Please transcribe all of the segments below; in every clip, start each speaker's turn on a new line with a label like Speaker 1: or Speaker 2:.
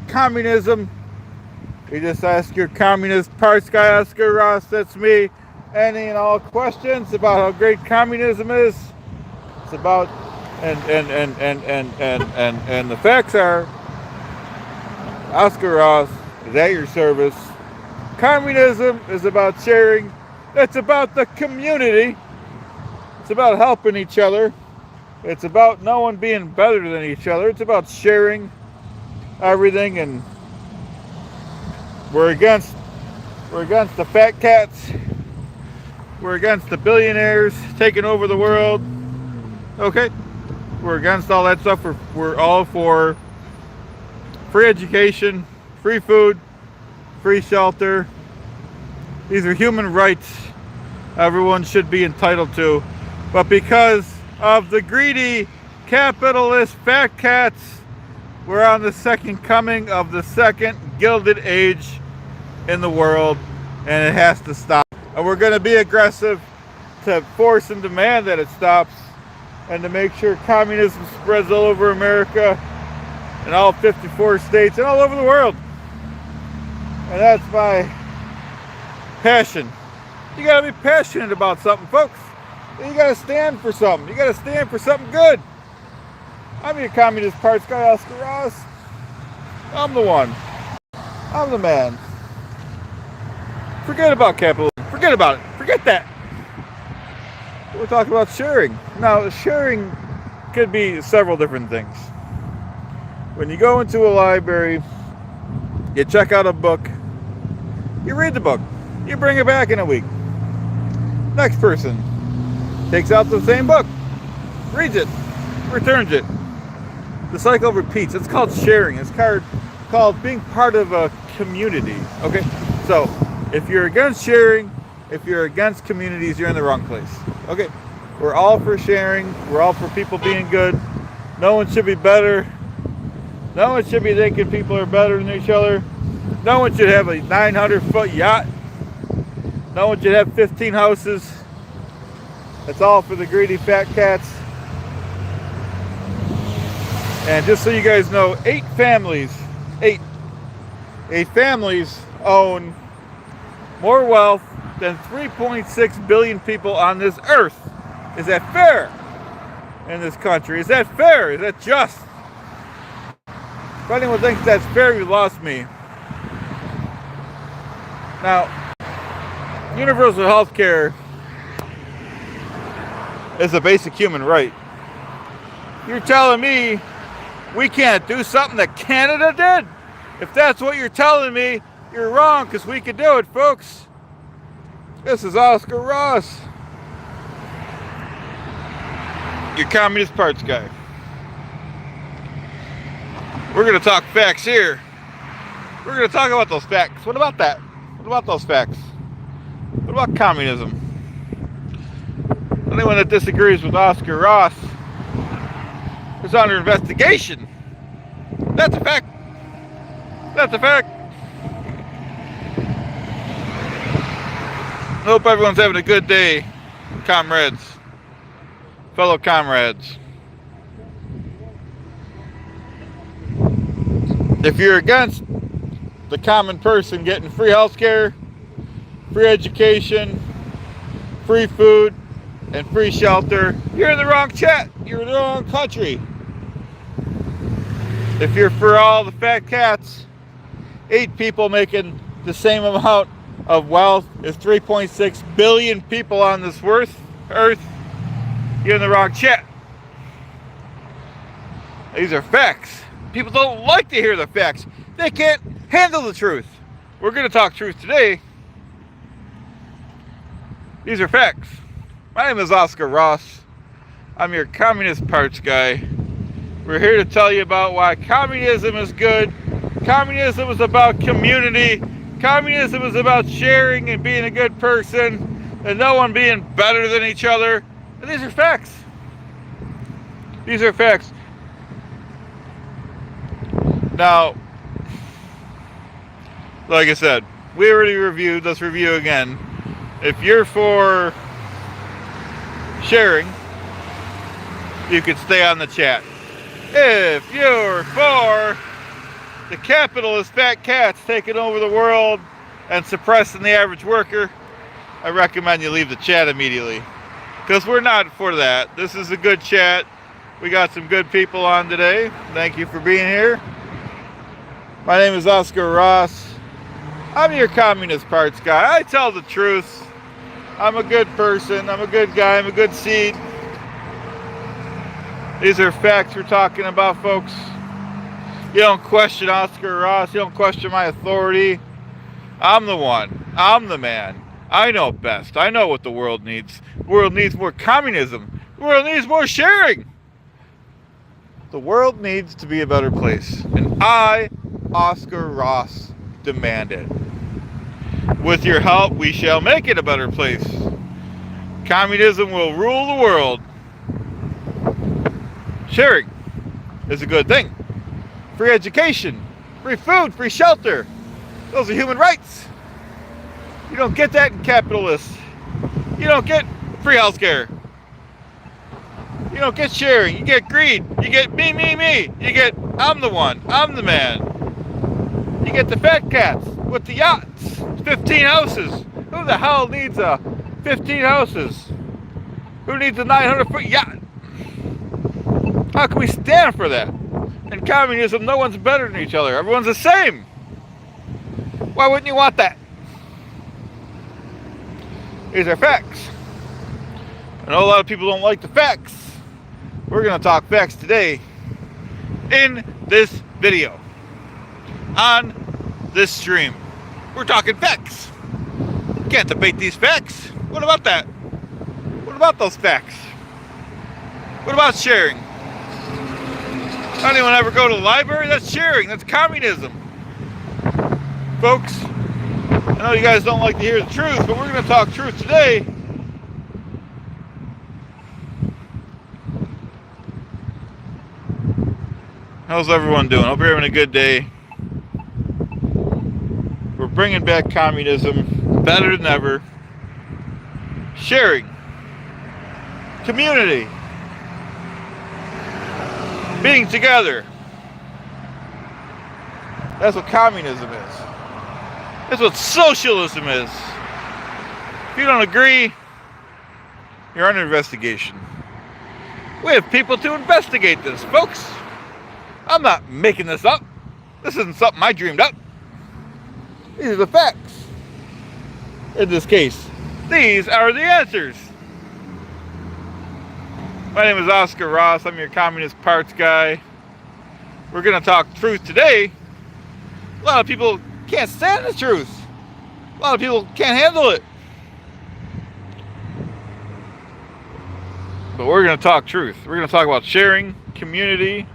Speaker 1: communism, you just ask your communist parts guy, Oscar Ross, that's me, any and all questions about how great communism is. It's about, and the facts are, Oscar Ross is at your service. Communism is about sharing. It's about the community. It's about helping each other. It's about no one being better than each other. It's about sharing everything, and we're against the fat cats. We're against the billionaires taking over the world. Okay? We're against all that stuff. We're all for free education, free food, free shelter. These are human rights everyone should be entitled to. But because of the greedy capitalist fat cats, we're on the second coming of the second gilded age in the world, and it has to stop. And we're going to be aggressive to force and demand that it stops, and to make sure communism spreads all over America and all 54 states and all over the world. And that's my passion. You got to be passionate about something, folks. You got to stand for something. You got to stand for something good. I'm your Communist Parts guy, Oscar Ross. I'm the one. I'm the man. Forget about capitalism. Forget about it. Forget that. We're talking about sharing. Now, sharing could be several different things. When you go into a library, you check out a book, you read the book, you bring it back in a week. Next person takes out the same book, reads it, returns it. The cycle repeats. It's called sharing. It's called being part of a community. Okay? So, if you're against sharing, if you're against communities, you're in the wrong place. Okay? We're all for sharing. We're all for people being good. No one should be better. No one should be thinking people are better than each other. No one should have a 900-foot yacht. No one should have 15 houses. That's all for the greedy fat cats. And just so you guys know, 8 families own more wealth than 3.6 billion people on this earth. Is that fair in this country? Is that fair? Is that just? If anyone thinks that's fair, you lost me. Now, universal health care is a basic human right. You're telling me we can't do something that Canada did? If that's what you're telling me, you're wrong, because we can do it, folks. This is Oscar Ross, your Communist Parts guy. We're going to talk facts here. We're going to talk about those facts. What about that? What about those facts? What about communism? Anyone that disagrees with Oscar Ross is under investigation. That's a fact. That's a fact. I hope everyone's having a good day, comrades, fellow comrades. If you're against the common person getting free healthcare, free education, free food, and free shelter, you're in the wrong chat. You're in the wrong country. If you're for all the fat cats, 8 people making the same amount of wealth as 3.6 billion people on this earth, you're in the wrong chat. These are facts. People don't like to hear the facts. They can't handle the truth. We're going to talk truth today. These are facts. My name is Oscar Ross. I'm your Communist Parts guy. We're here to tell you about why communism is good. Communism is about community. Communism is about sharing and being a good person and no one being better than each other. And these are facts. These are facts. Now, like I said, we already reviewed. Let's review again. If you're for sharing, you could stay on the chat. If you're for the capitalist fat cats taking over the world and suppressing the average worker, I recommend you leave the chat immediately. Because we're not for that. This is a good chat. We got some good people on today. Thank you for being here. My name is Oscar Ross. I'm your Communist Parts guy. I tell the truth. I'm a good person. I'm a good guy. I'm a good seed. These are facts we're talking about, folks. You don't question Oscar Ross. You don't question my authority. I'm the one. I'm the man. I know best. I know what the world needs. The world needs more communism. The world needs more sharing. The world needs to be a better place. And I, Oscar Ross, demand it. With your help, we shall make it a better place. Communism will rule the world. Sharing is a good thing. Free education, free food, free shelter. Those are human rights. You don't get that in capitalists. You don't get free healthcare. You don't get sharing. You get greed. You get me, me, me. You get I'm the one. I'm the man. You get the fat cats with the yachts. 15 houses. Who the hell needs 15 houses? Who needs a 900-foot yacht? How can we stand for that? In communism, no one's better than each other. Everyone's the same. Why wouldn't you want that? These are facts. I know a lot of people don't like the facts. We're going to talk facts today in this video. On this stream. We're talking facts. You can't debate these facts. What about that? What about those facts? What about sharing? Anyone ever go to the library? That's sharing. That's communism. Folks, I know you guys don't like to hear the truth, but we're going to talk truth today. How's everyone doing? Hope you're having a good day. We're bringing back communism better than ever. Sharing. Community. Being together. That's what communism is. That's what socialism is. If you don't agree, you're under investigation. We have people to investigate this, folks. I'm not making this up. This isn't something I dreamed up. These are the facts. In this case, these are the answers. My name is Oscar Ross. I'm your Communist Parts guy. We're going to talk truth today. A lot of people can't stand the truth. A lot of people can't handle it. But we're going to talk truth. We're going to talk about sharing, community.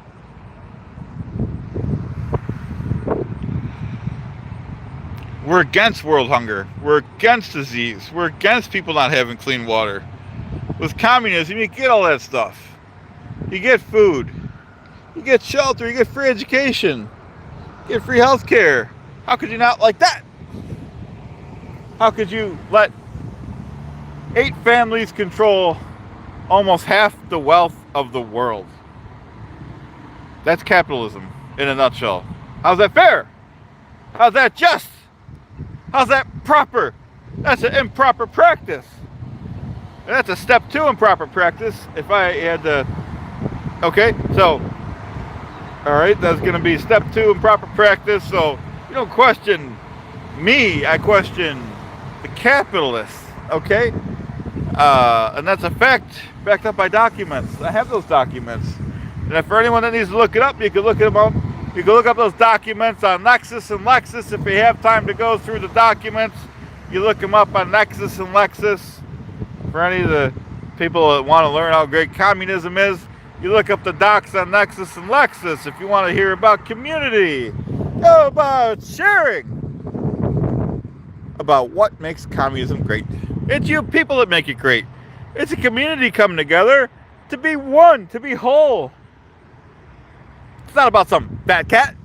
Speaker 1: We're against world hunger. We're against disease. We're against people not having clean water. With communism, you get all that stuff. You get food. You get shelter. You get free education. You get free health care. How could you not like that? How could you let 8 families control almost half the wealth of the world? That's capitalism in a nutshell. How's that fair? How's that just? How's that proper? That's an improper practice. And that's a step 2 improper practice. If I had to... Okay, so... Alright, that's going to be step 2 improper practice. So, you don't question me. I question the capitalists. Okay? And that's a fact. Backed up by documents. I have those documents. And for anyone that needs to look it up, you can look them up. You can look up those documents on Lexis and Lexis. If you have time to go through the documents, you look them up on Lexis and Lexis. For any of the people that want to learn how great communism is, you look up the docs on Lexis and Lexis. If you want to hear about community, about sharing, about what makes communism great. It's you people that make it great. It's a community coming together to be one, to be whole. It's not about some fat cat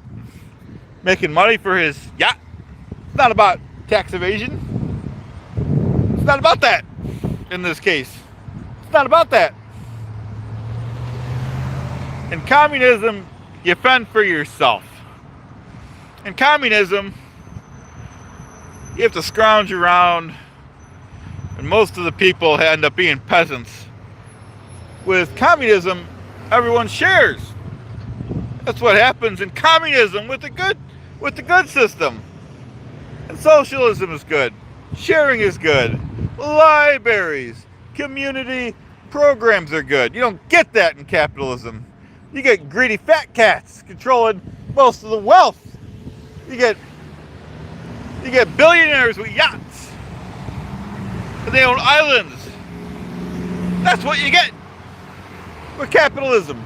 Speaker 1: making money for his yacht. It's not about tax evasion. It's not about that in this case. It's not about that. In communism, you fend for yourself. In communism, you have to scrounge around, and most of the people end up being peasants. With communism, everyone shares. That's what happens in communism with the good system. And socialism is good. Sharing is good. Libraries, community programs are good. You don't get that in capitalism. You get greedy fat cats controlling most of the wealth. You get billionaires with yachts. And they own islands. That's what you get with capitalism.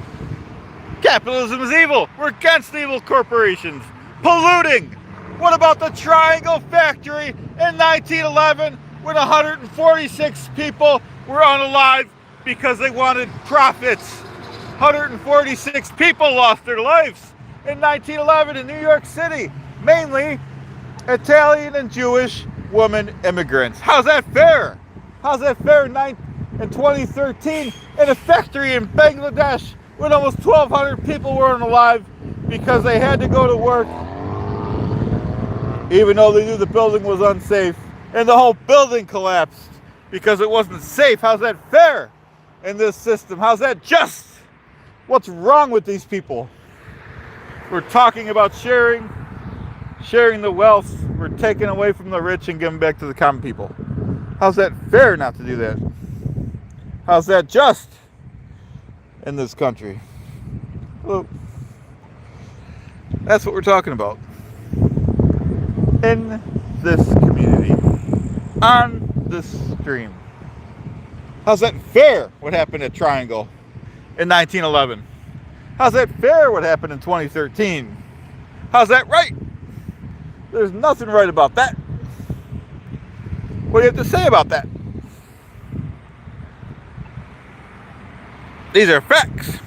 Speaker 1: Capitalism is evil. We're against evil corporations. Polluting. What about the Triangle Factory in 1911 when 146 people were unalive because they wanted profits? 146 people lost their lives in 1911 in New York City, mainly Italian and Jewish women immigrants. How's that fair? How's that fair in 2013 in a factory in Bangladesh when almost 1,200 people were unalive because they had to go to work even though they knew the building was unsafe, and the whole building collapsed because it wasn't safe? How's that fair in this system? How's that just? What's wrong with these people? We're talking about sharing the wealth. We're taking away from the rich and giving back to the common people. How's that fair not to do that? How's that just in this country? Well, that's what we're talking about. In this community, on this stream. How's that fair what happened at Triangle in 1911? How's that fair what happened in 2013? How's that right? There's nothing right about that. What do you have to say about that? These are facts.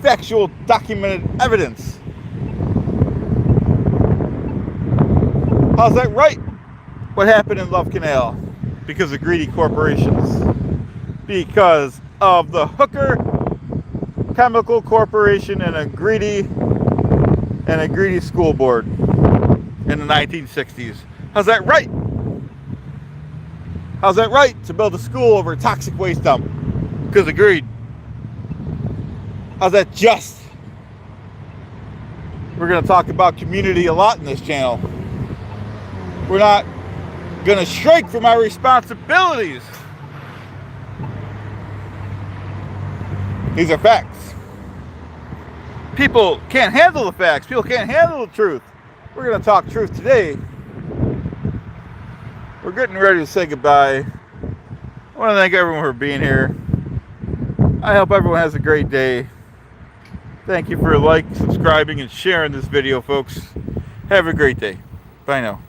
Speaker 1: Factual documented evidence. How's that right? What happened in Love Canal? Because of greedy corporations. Because of the Hooker Chemical Corporation and a greedy school board in the 1960s. How's that right? How's that right to build a school over a toxic waste dump? Because of greed. How's that just? We're going to talk about community a lot in this channel. We're not going to shrink from our responsibilities. These are facts. People can't handle the facts. People can't handle the truth. We're going to talk truth today. We're getting ready to say goodbye. I want to thank everyone for being here. I hope everyone has a great day. Thank you for subscribing, and sharing this video, folks. Have a great day. Bye now.